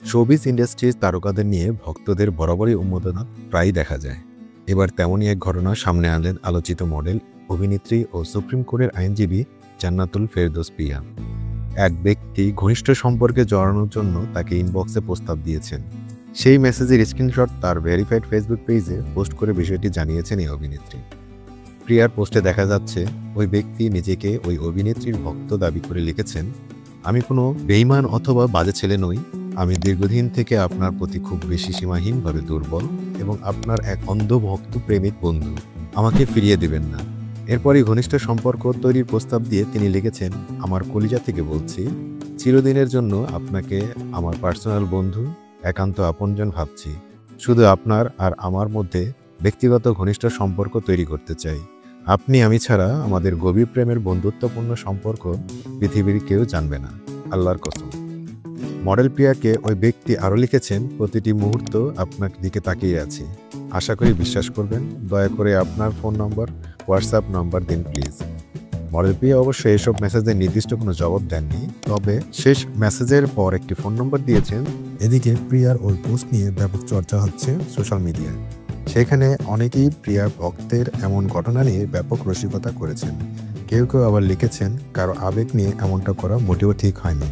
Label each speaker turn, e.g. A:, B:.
A: Showbiz ইন্ডাস্ট্রির তারকাদের নিয়ে ভক্তদের বরাবরই উন্মাদনা প্রায়ই দেখা যায়। এবার তেমনই এক ঘটনা সামনে আনলেন আলোচিত মডেল, অভিনেত্রী ও সুপ্রিম কোর্টের আইনজীবী জান্নাতুল ফেরদৌস প্রিয়া। এক ব্যক্তি ঘনিষ্ঠ সম্পর্কে জড়ানোর জন্য তাকে ইনবক্সে প্রস্তাব দিয়েছেন। সেই মেসেজের স্ক্রিনশট তার ভেরিফাইড ফেসবুক পেজে পোস্ট করে বিষয়টি জানিয়েছেন এই অভিনেত্রী। প্রিয়ার পোস্টে দেখা যাচ্ছে ওই ব্যক্তি নিজেকে ওই অভিনেত্রীর ভক্ত দাবি করে লিখেছেন, আমি কোনো বেঈমান অথবা বাজে ছেলে নই। আমি দীর্ঘদিন থেকে আপনার প্রতি খুব বেশি সীমাহীনভাবে দুর্বল এবং আপনার এক অন্ধ ভক্ত প্রেমিক বন্ধু। আমাকে ফিরিয়ে দিবেন না। এরপরই ঘনিষ্ঠ সম্পর্ক তৈরির প্রস্তাব দিয়ে তিনি লিখেছেন, আমার কলিজা থেকে বলছি, চিরদিনের জন্য আপনাকে আমার পার্সোনাল বন্ধু, একান্ত আপনজন ভাবছি। শুধু আপনার আর আমার মধ্যে ব্যক্তিগত ঘনিষ্ঠ সম্পর্ক তৈরি করতে চাই। আপনি আমি ছাড়া আমাদের গভীর প্রেমের বন্ধুত্বপূর্ণ সম্পর্ক পৃথিবীর কেউ জানবে না, আল্লাহর কসম। মডেল প্রিয়াকে ওই ব্যক্তি আরও লিখেছেন, প্রতিটি মুহূর্ত আপনার দিকে তাকিয়ে আছি। আশা করি বিশ্বাস করবেন। দয়া করে আপনার ফোন নম্বর, হোয়াটসঅ্যাপ নাম্বার দিন প্লিজ। মডেল প্রিয়া অবশ্যই এসব মেসেজের নির্দিষ্ট কোনো জবাব দেননি, তবে শেষ মেসেজের পর একটি ফোন নম্বর দিয়েছেন। এদিকে প্রিয়ার ওই পোস্ট নিয়ে ব্যাপক চর্চা হচ্ছে সোশ্যাল মিডিয়ায়। সেখানে অনেকেই প্রিয়ার ভক্তের এমন ঘটনা নিয়ে ব্যাপক রসিকতা করেছেন। কেউ কেউ আবার লিখেছেন, কারো আবেগ নিয়ে এমনটা করা মোটেও ঠিক হয়নি।